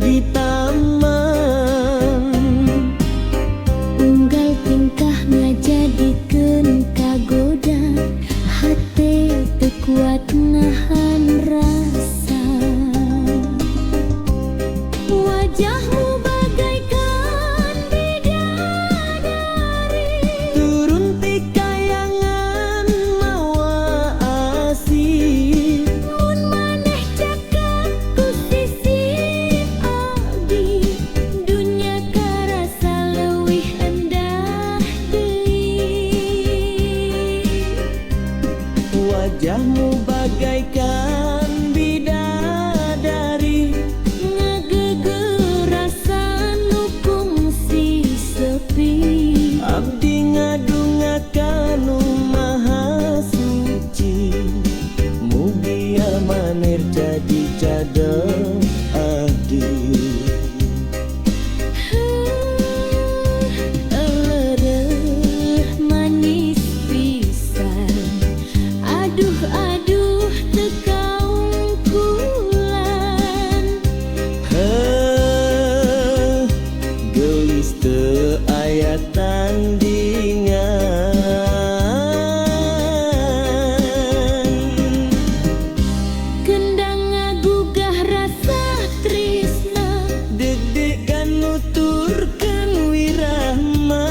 di taman. Unggal tingkah ngajadikeun kagoda, hate teu kuat nahan rasa. Wajahmu bagaikan bidadari, Turun ti kayangan mawa asih. mun maneh cakap ku sisi abdi, dunya karasa leuwih endah deui. Wajahmu bagaikan bidadari, Ngagegerasan nu kungsi sepi. abdi ngadungakan nu maha suci. Mugi amanir jadi cadel abdi. Elereuh manis pisan, aduh aduh teu kaungkulan. Heuh, gelis teu aya tandingan. Kendang ngagugah rasa tresna, Deg-degan nuturkeun wirahma.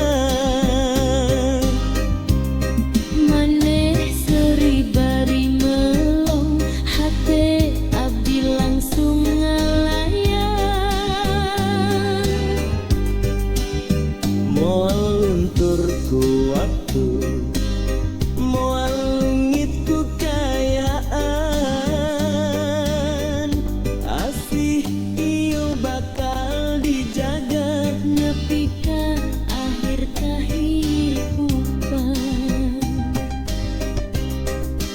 maneh seuri bari melong, hate abdi langsung ngalayan. Moal luntur ku waktu, moal lungit ku kayaan. Asih ieu bakal dijaga. Nepi ka akhir kahirupan.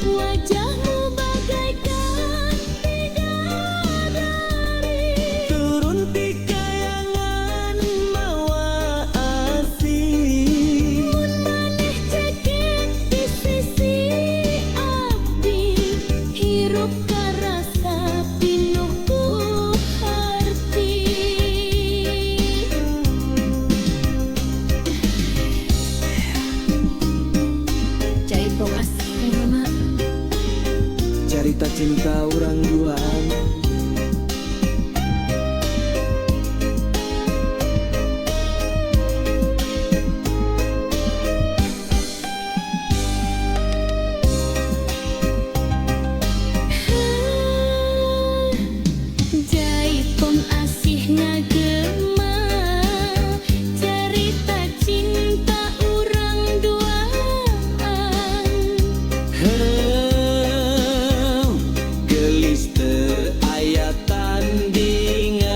Wajahmu bagaikan bidadari, Turun ti kayangan mawa asih. mun maneh cekek di sisi abdi, hirup karasa pinuh ku harti. Caipong asih mama, Carita cinta urang duaan. Jaipong asih ngagema, cerita cinta urang duaan. Heuh, gelis teu aya tandingan.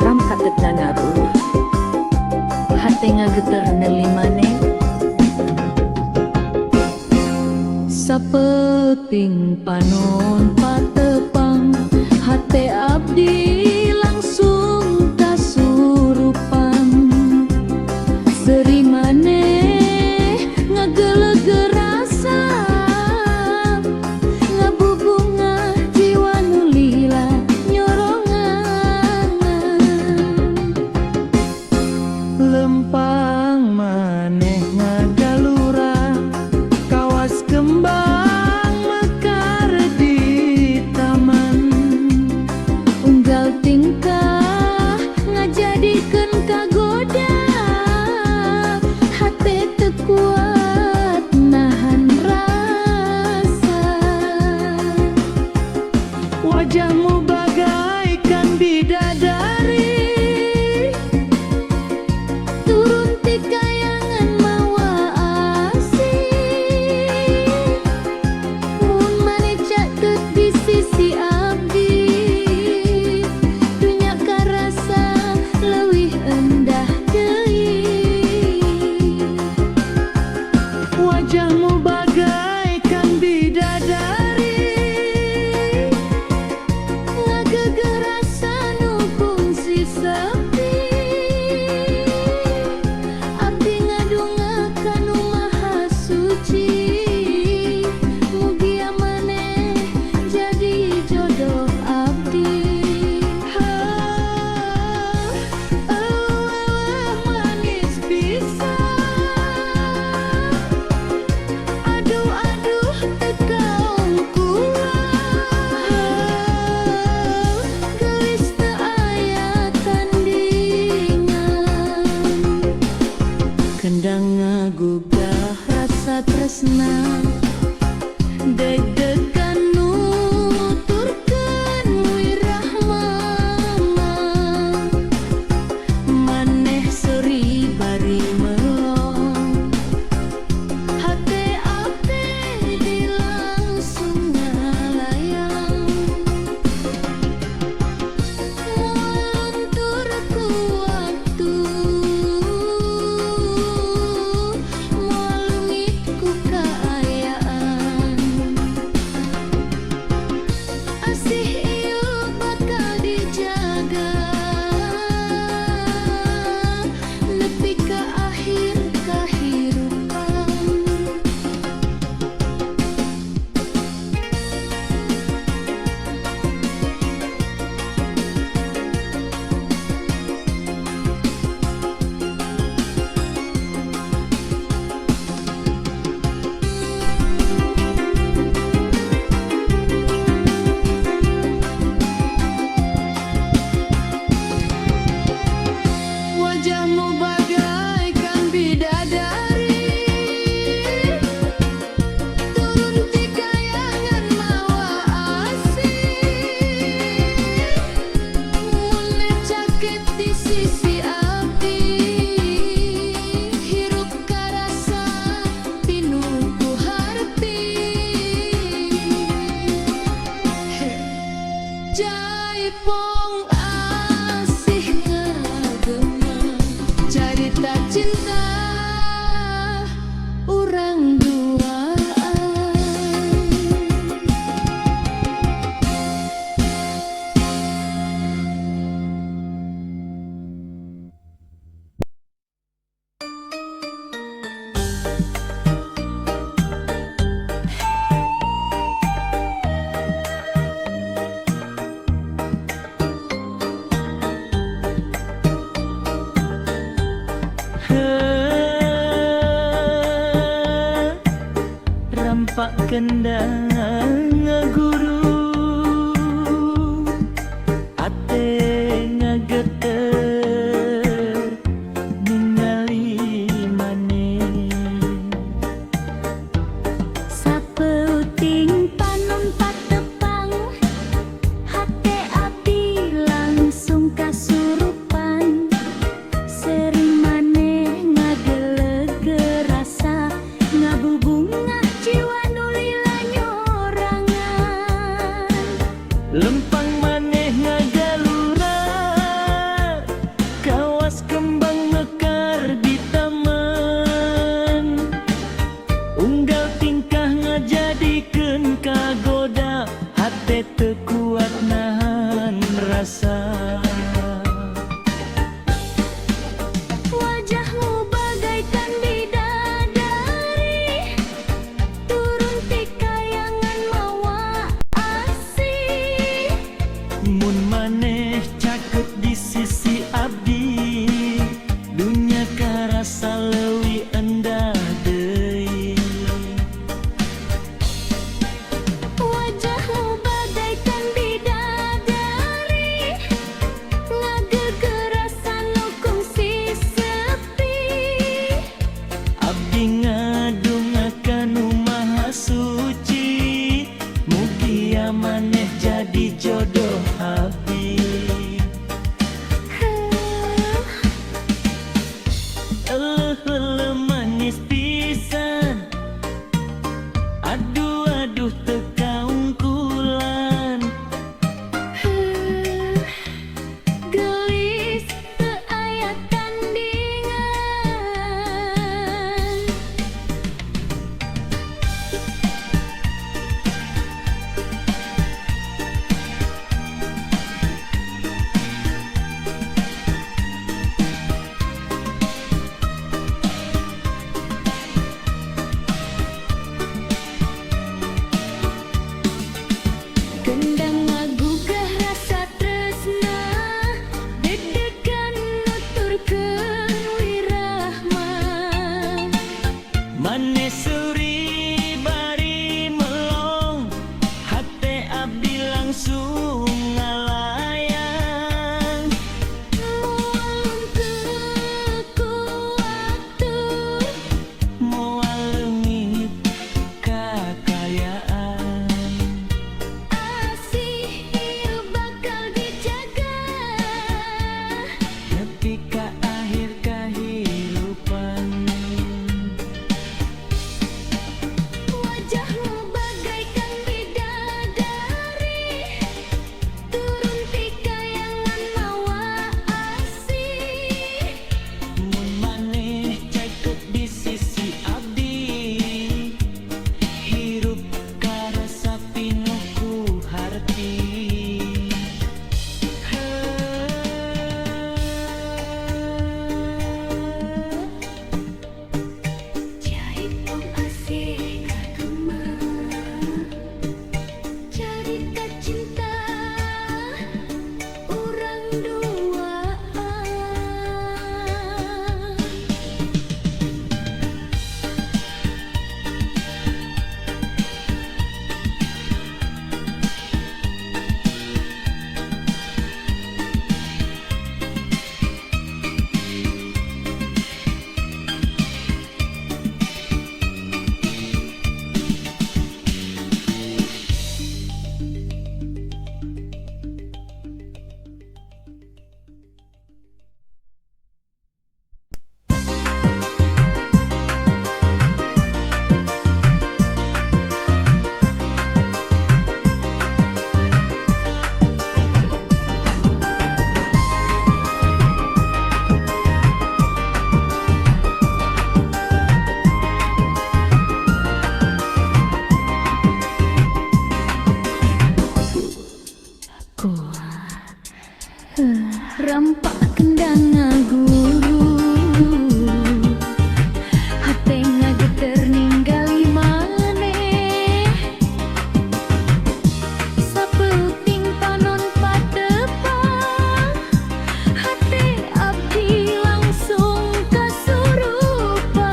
Ram katetna ngaruh, hate ngageter neuli maneh. Sapeting panon patepang, hate abdi langsung kasurupan. Seri maneh ngagelegeur rasa, ngabubungah jiwa nu lila nyorongan. Lempang Jaipong asih ngagema carita cinta urang duaan. Rampak kendang ngaguru ate ngageter ningali maneh Sapeuting panumpat tepang hate abdi langsung kasurupan sering maneh ngageleg rasa ngabubungah jiwa nulila nyorangan lempang maneh ngagalura kawas kembang mekar di taman unggal tingkah ngajadikeun kagoda hate teu kuat nahan rasa. wajahmu bagaikan bidadari turun ti kayangan mawa asih Mun maneh caket di sisi abdi dunya karasa leuwih endah deui. wajahmu bagaikan bidadari ngagegerasan nu kungsi sepi Abdi ngadungakan nu maha suci mugia maneh jadi jodoh abdi. Rampak kendang ngaguru hate ngageter ninggali maneh sapeuting panon patepang hate abdi langsung kasurupan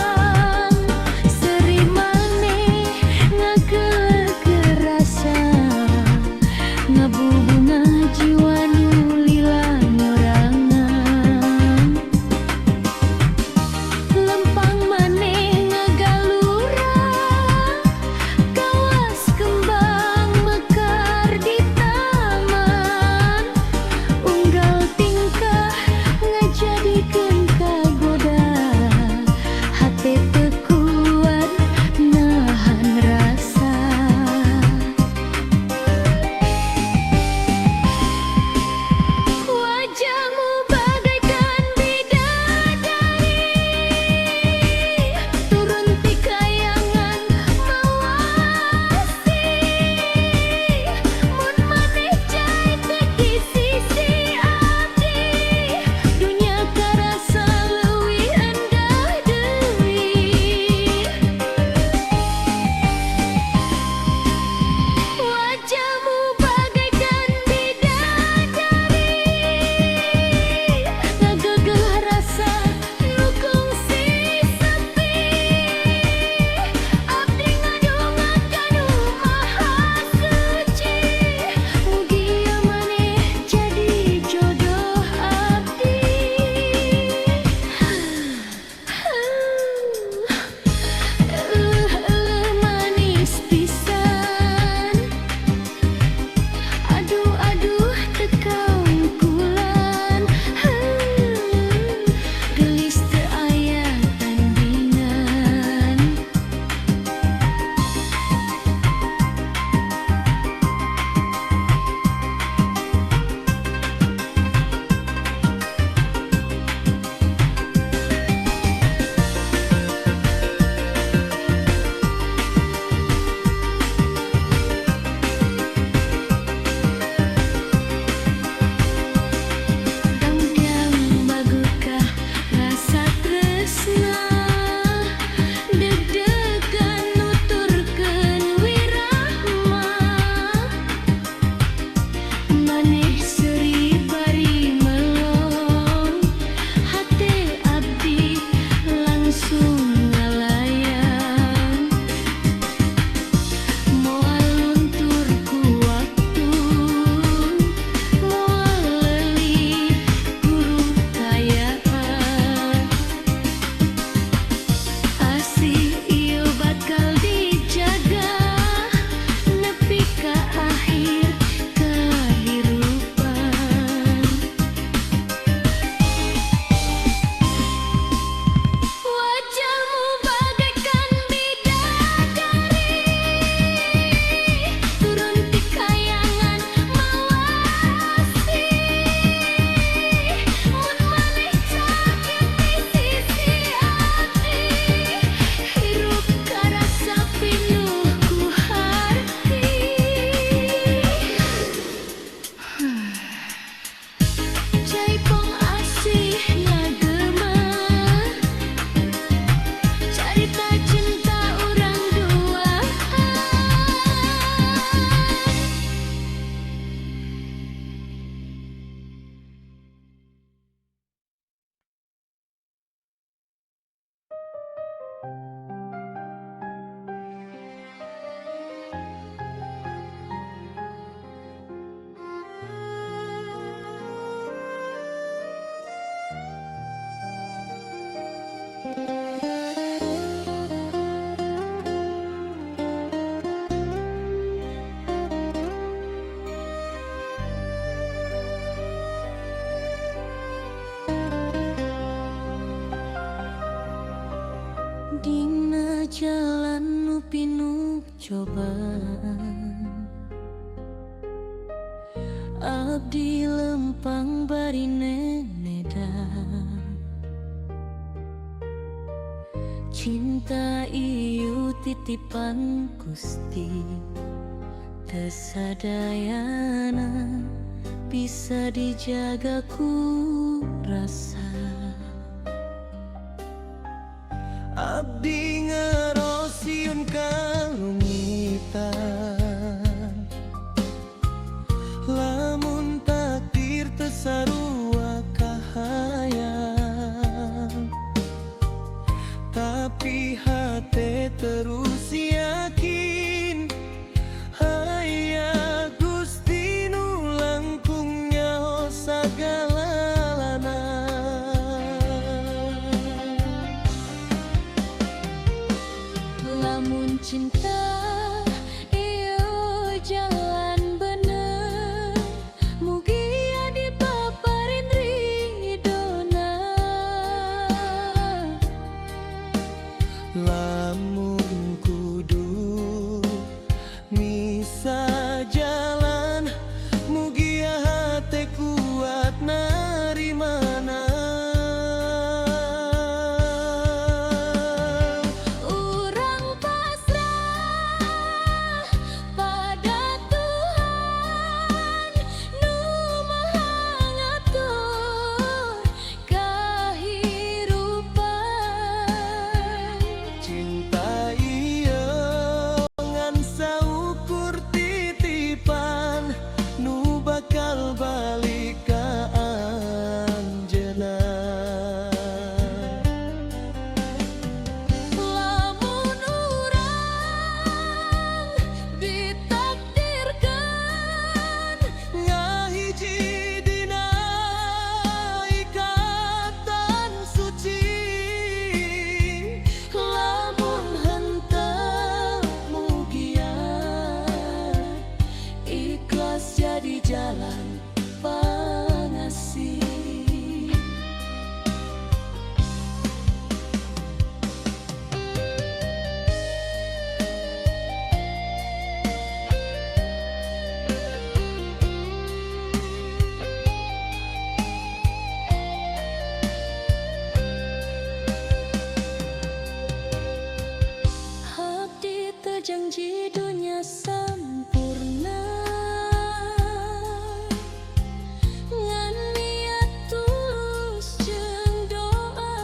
seri maneh ngageuleuh rasa ngabubunga jiwa nu lila nyorangan lempang maneh ngagalura kawas kembang mekar di taman unggal tingkah ngajadikeun kagoda hate teu kuat nahan rasa wajahmu bagaikan bidadari turun ti kayangan mawasi mun maneh cai teh di sisi abdi dunya karasa leuwih endah deui wajahmu bagaikan bidadari ngagegeh rasa nu kungsi sepi abdi ngadongakan nu maha suci mugia maneh jadi jodoh abdi manis pisan aduh aduh tekau kulan gelis teu aya tandingan Dangdang bagukah rasa tresna deg-degan nuturkeun wirahma maneh seuri bari melong hate abdi langsung ngalayang moal luntur ku waktu moal leuli guru kayaan asih ieu bakal dijaga nepi ka akhir kahirupan wajahmu bagaikan bidadari turun ti kayangan mawasi mun maneh sakit di sisi abdi hirup karasa pinuh ku harti Jaipong asih ngagema carita cinta urang dua dina jalan nu pinuh cobaan abdi lempang bari nenedan cinta ieu titipan Gusti teu sadayana bisa dijaga ku rasa. Abdi ngerosiun karumitan, lamun takdir tesarua kahayang, tapi hati terus yakin aya Gusti nu langkung nyaho sagalana. Lamun cinta iyo jalan bener, mugi adi paparin ridona. Lamun kudu misa jalan, mugi hati kuat narimana. Urang pasrah pada Tuhan nu maha ngatur kahirupan. Cinta ieu ngan saukur titipan, nu bakal balik ka anjeunna. Lamun urang ditakdirkan Ngahiji dina ikatan suci, lamun henteu mugian ikhlas jadi jalan pangasih. Abdi teu janji dunia sampurna, ngan niat tulus jeung doa.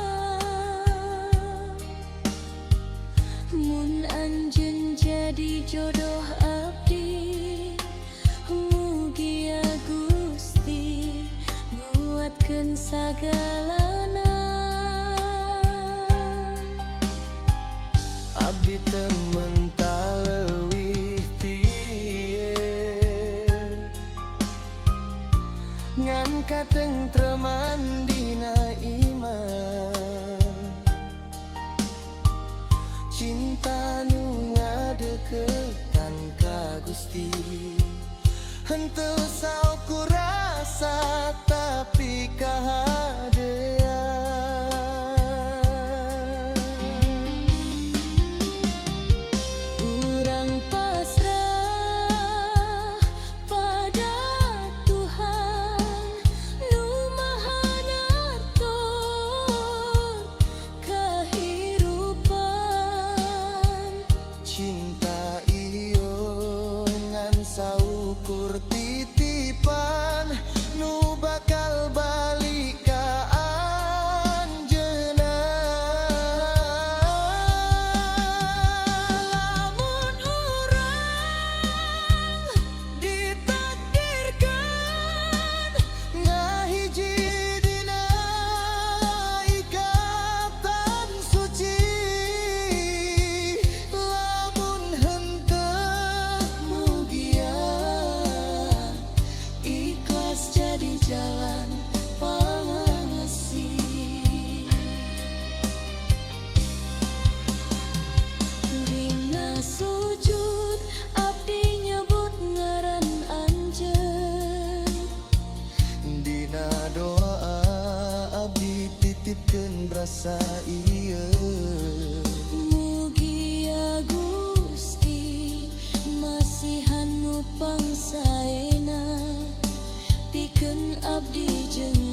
Mun anjeun jadi jodoh abdi, mugi ya Gusti nguatkeun sagalana. abdi teu mental leuwih ti ieu, ngan katentreman dina iman. Cinta nu ngadeukeutkan ka Gusti, henteu saukur rasa tapi kahadean. Urang pasrah pada Tuhan nu maha ngatur kahirupan. Cinta iyo ngan saukur titipan, nu bakal balik ka anjeunna. Lamun urang ditakdirkan ngahiji dina ikatan suci, lamun henteu mugian ikhlas jadi jalan pangasih. Dina sujud abdi nyebut ngaran anjeun, Dina doa abdi titipkeun rasa ieu. mugi ya Gusti masihan nu pangsaena pikeun abdi jeung